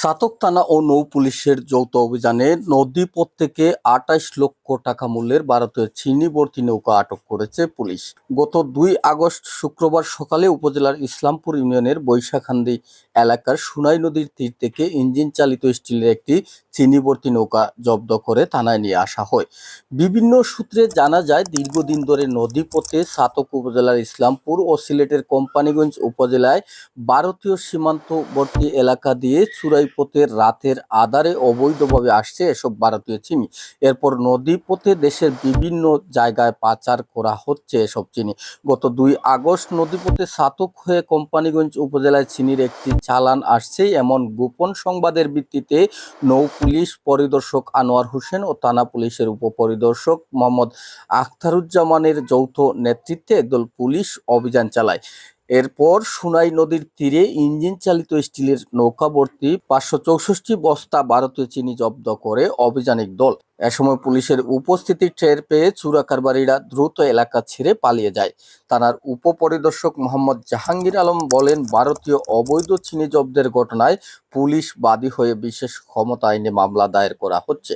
ছাতক থানা ও নৌ পুলিশের যৌথ অভিযানে নদীপথ থেকে ২৮ লক্ষ টাকা মূল্যের ভারতীয় চিনি ভর্তি নৌকা আটক করেছে পুলিশ। গত ২ আগস্ট শুক্রবার সকালে উপজেলার ইসলামপুর ইউনিয়নের বৈশাখান্দি এলাকার সুনাই নদীর তীর থেকে ইঞ্জিন চালিত স্টিলের একটি চিনি ভর্তি নৌকা জব্দ করে থানায় নিয়ে আসা হয়। বিভিন্ন সূত্রে জানা যায়, দীর্ঘদিন ধরে নদীপথে ছাতক উপজেলার ইসলামপুর ও সিলেটের কোম্পানিগঞ্জ উপজেলায় ভারতীয় সীমান্তবর্তী এলাকা দিয়ে চুরাইপথের রাতের আধারে অবৈধভাবে আসছে এসব ভারতীয় চিনি। এরপর নদীপথে দেশের বিভিন্ন জায়গায় পাচার করা হচ্ছে এসব চিনি। গত ২ আগস্ট নদীপথে ছাতক হয়ে কোম্পানিগঞ্জ উপজেলায় চিনির একটি চালান আসছে এমন গোপন সংবাদের ভিত্তিতে নৌ পুলিশ পরিদর্শক আনোয়ার হোসেন ও থানা পুলিশের উপপরিদর্শক মোহাম্মদ আখতারুজ্জামানের যৌথ নেতৃত্বে একদল পুলিশ অভিযান চালায়। এরপর সুনাই নদীর তীরে ইঞ্জিন চালিত স্টিলের নৌকা ভর্তি ৫৬৪ বস্তা ভারতীয় চিনি জব্দ করে অভিযানিক দল। এ সময় পুলিশের উপস্থিতি টের পেয়ে চোরা কারবারিরা দ্রুত এলাকা ছেড়ে পালিয়ে যায়। থানার উপপরিদর্শক মোহাম্মদ জাহাঙ্গীর আলম বলেন, ভারতীয় অবৈধ চিনি জব্দের ঘটনায় পুলিশ বাদী হয়ে বিশেষ ক্ষমতা আইনে মামলা দায়ের করা হচ্ছে।